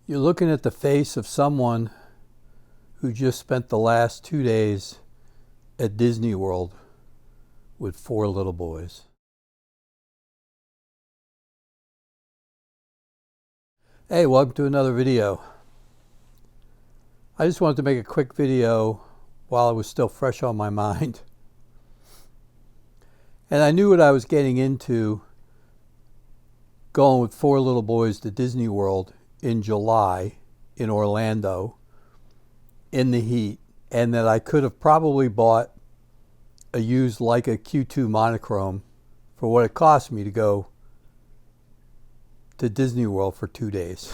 You're looking at the face of someone who just spent the last 2 days at Disney World with 4 little boys. Hey, welcome to another video. I just wanted to make a quick video while it was still fresh on my mind. And I knew what I was getting into going with 4 little boys to Disney World in July in Orlando in the heat, and that I could have probably bought a used Leica Q2 monochrome for what it cost me to go to Disney World for 2 days.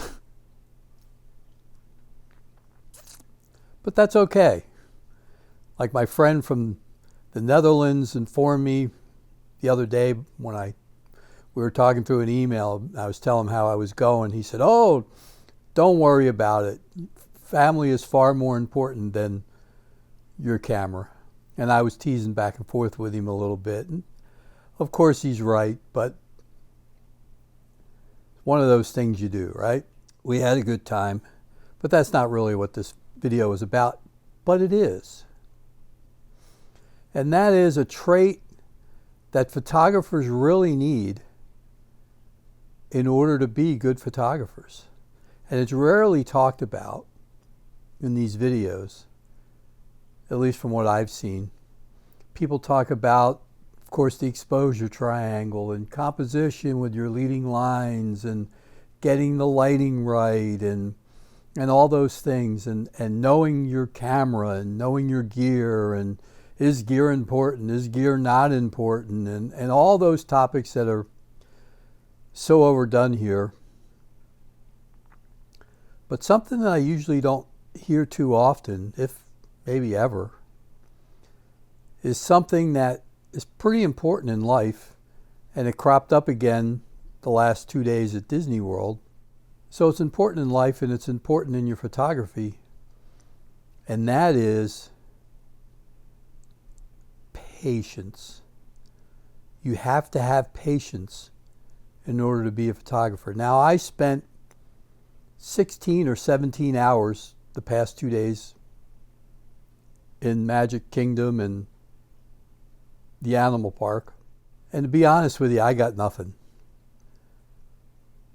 But that's okay. Like my friend from the Netherlands informed me the other day when we were talking through an email. I was telling him how I was going. He said, "Oh, don't worry about it. Family is far more important than your camera." And I was teasing back and forth with him a little bit. And of course he's right, but one of those things you do, right? We had a good time, but that's not really what this video is about, but it is. And that is a trait that photographers really need in order to be good photographers. And it's rarely talked about in these videos, at least from what I've seen. People talk about, of course, the exposure triangle and composition with your leading lines and getting the lighting right and all those things, and knowing your camera and knowing your gear, and is gear important, is gear not important, and all those topics that are so overdone here. But something that I usually don't hear too often, if maybe ever, is something that is pretty important in life, and it cropped up again the last 2 days at Disney World. So it's important in life and it's important in your photography, and that is patience. You have to have patience in order to be a photographer. Now, I spent 16 or 17 hours the past 2 days in Magic Kingdom and the animal park. And to be honest with you, I got nothing.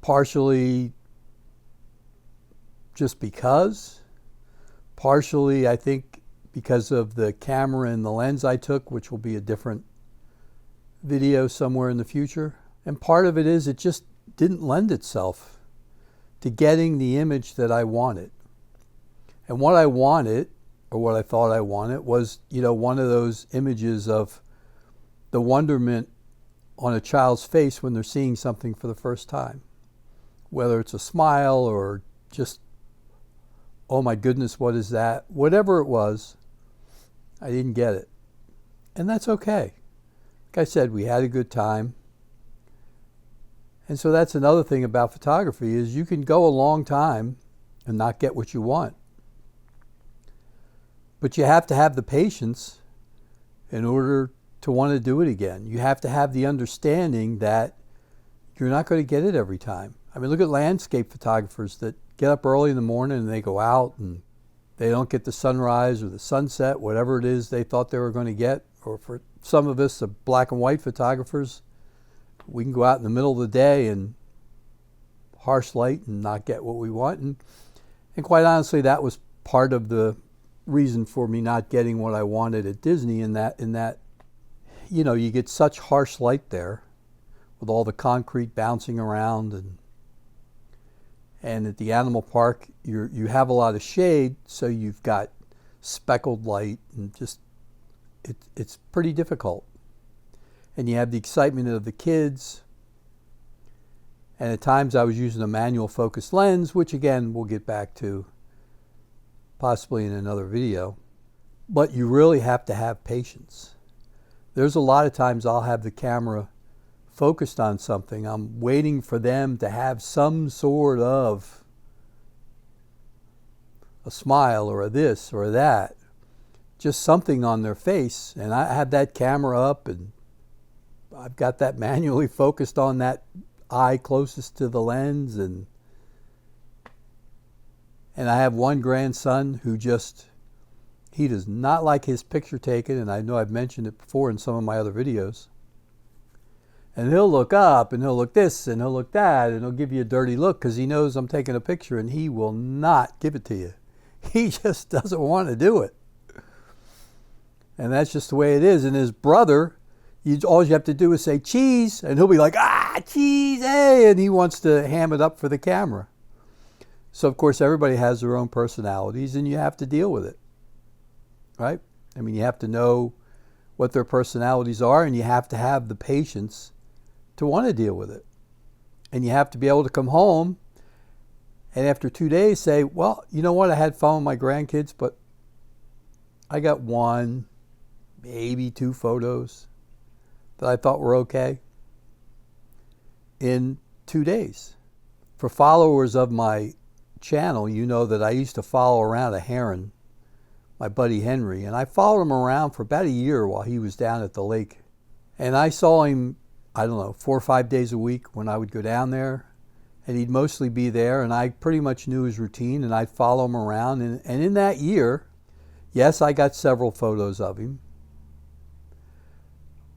Partially just because, partially I think because of the camera and the lens I took, which will be a different video somewhere in the future. And part of it is it just didn't lend itself to getting the image that I wanted. And what I wanted, or what I thought I wanted, was, one of those images of the wonderment on a child's face when they're seeing something for the first time. Whether it's a smile or just, oh my goodness, what is that? Whatever it was, I didn't get it. And that's okay. Like I said, we had a good time. And so that's another thing about photography, is you can go a long time and not get what you want. But you have to have the patience in order to want to do it again. You have to have the understanding that you're not going to get it every time. I mean, look at landscape photographers that get up early in the morning and they go out and they don't get the sunrise or the sunset, whatever it is they thought they were going to get. Or for some of us, the black and white photographers, we can go out in the middle of the day in harsh light and not get what we want. And quite honestly, that was part of the reason for me not getting what I wanted at Disney, in that you get such harsh light there with all the concrete bouncing around, and at the animal park you have a lot of shade, so you've got speckled light, and just it's pretty difficult. And you have the excitement of the kids, and at times I was using a manual focus lens, which again we'll get back to possibly in another video. But you really have to have patience. There's a lot of times I'll have the camera focused on something. I'm waiting for them to have some sort of a smile or a this or that, just something on their face, and I have that camera up and I've got that manually focused on that eye closest to the lens, and And I have one grandson who he does not like his picture taken, and I know I've mentioned it before in some of my other videos. And he'll look up, and he'll look this, and he'll look that, and he'll give you a dirty look because he knows I'm taking a picture, and he will not give it to you. He just doesn't want to do it. And that's just the way it is. And his brother, all you have to do is say cheese, and he'll be like, ah, cheese, hey, and he wants to ham it up for the camera. So, of course, everybody has their own personalities, and you have to deal with it, right? I mean, you have to know what their personalities are, and you have to have the patience to want to deal with it. And you have to be able to come home and after 2 days say, well, you know what, I had fun with my grandkids, but I got one, maybe two photos that I thought were okay in 2 days. For followers of my channel, you know that I used to follow around a heron, my buddy Henry, and I followed him around for about a year while he was down at the lake. And I saw him, I don't know, 4 or 5 days a week when I would go down there, and he'd mostly be there, and I pretty much knew his routine, and I'd follow him around. And in that year, yes, I got several photos of him,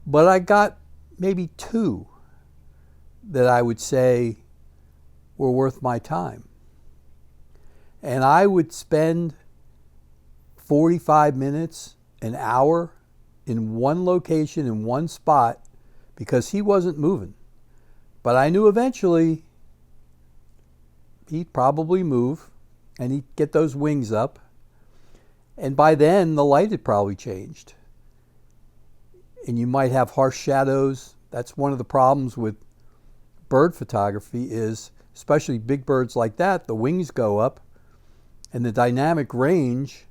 but I got maybe 2 that I would say were worth my time. And I would spend 45 minutes, an hour in one location, in one spot, because he wasn't moving. But I knew eventually he'd probably move and he'd get those wings up. And by then the light had probably changed. And you might have harsh shadows. That's one of the problems with bird photography is, especially big birds like that, the wings go up and the dynamic range,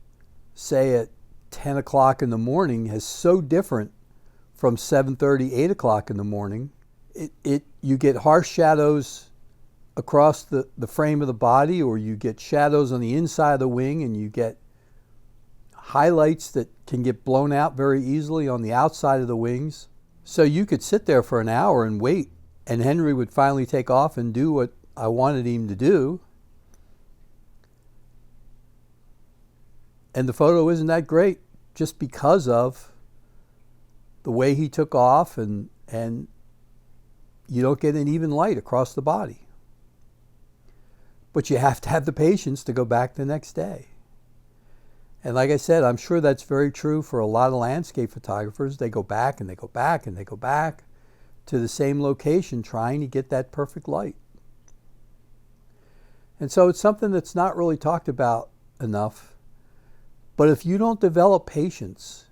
say at 10 o'clock in the morning, is so different from 7:30, 8 o'clock in the morning. You get harsh shadows across the frame of the body, or you get shadows on the inside of the wing, and you get highlights that can get blown out very easily on the outside of the wings. So you could sit there for an hour and wait, and Henry would finally take off and do what I wanted him to do. And the photo isn't that great just because of the way he took off, and you don't get an even light across the body. But you have to have the patience to go back the next day. And like I said, I'm sure that's very true for a lot of landscape photographers. They go back and they go back and they go back to the same location trying to get that perfect light. And so it's something that's not really talked about enough. But if you don't develop patience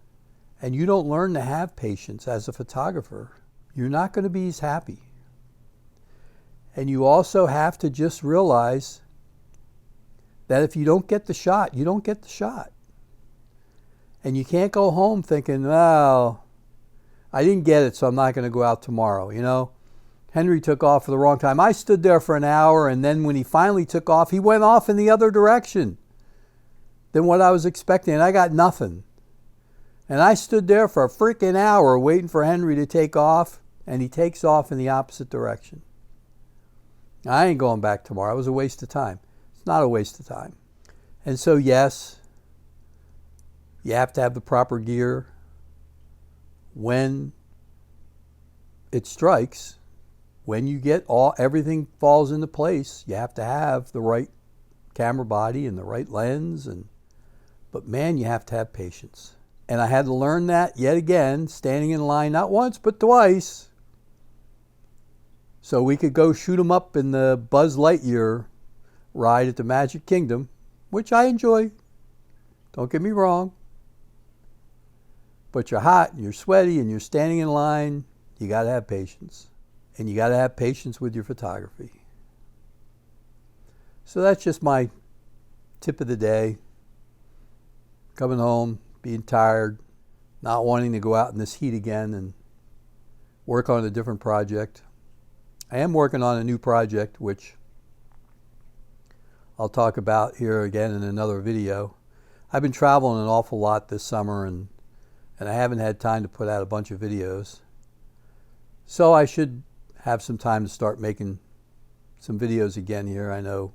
and you don't learn to have patience as a photographer, you're not going to be as happy. And you also have to just realize that if you don't get the shot, you don't get the shot. And you can't go home thinking, well, I didn't get it, so I'm not going to go out tomorrow. You know, Henry took off for the wrong time. I stood there for an hour, and then when he finally took off, he went off in the other direction than what I was expecting, and I got nothing. And I stood there for a freaking hour waiting for Henry to take off, and he takes off in the opposite direction. I ain't going back tomorrow. It was a waste of time. It's not a waste of time. And so, yes, you have to have the proper gear. When it strikes, when you get everything falls into place, you have to have the right camera body and the right lens. But man, you have to have patience. And I had to learn that yet again, standing in line not once but twice, so we could go shoot them up in the Buzz Lightyear ride at the Magic Kingdom, which I enjoy. Don't get me wrong. But you're hot and you're sweaty and you're standing in line. You got to have patience. And you got to have patience with your photography. So that's just my tip of the day. Coming home, being tired, not wanting to go out in this heat again and work on a different project. I am working on a new project, which I'll talk about here again in another video. I've been traveling an awful lot this summer, and I haven't had time to put out a bunch of videos. So I should have some time to start making some videos again here. I know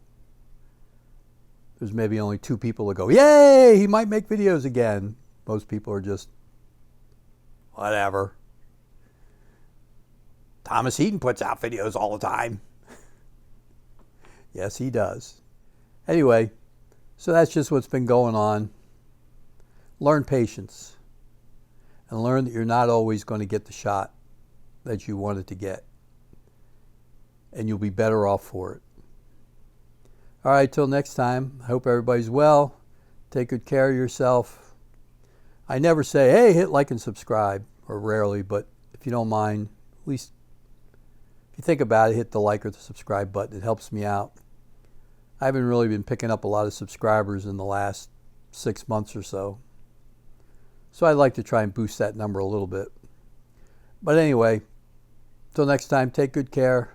there's maybe only 2 people that go, yay, he might make videos again. Most people are just, whatever. Thomas Heaton puts out videos all the time. Yes, he does. Anyway, so that's just what's been going on. Learn patience. And learn that you're not always going to get the shot that you wanted to get. And you'll be better off for it. All right, till next time, I hope everybody's well. Take good care of yourself. I never say, hey, hit like and subscribe, or rarely, but if you don't mind, at least if you think about it, hit the like or the subscribe button. It helps me out. I haven't really been picking up a lot of subscribers in the last 6 months or so. So I'd like to try and boost that number a little bit. But anyway, till next time, take good care,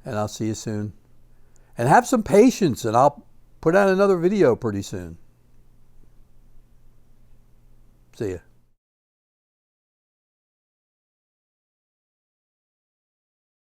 and I'll see you soon. And have some patience, and I'll put out another video pretty soon. See ya.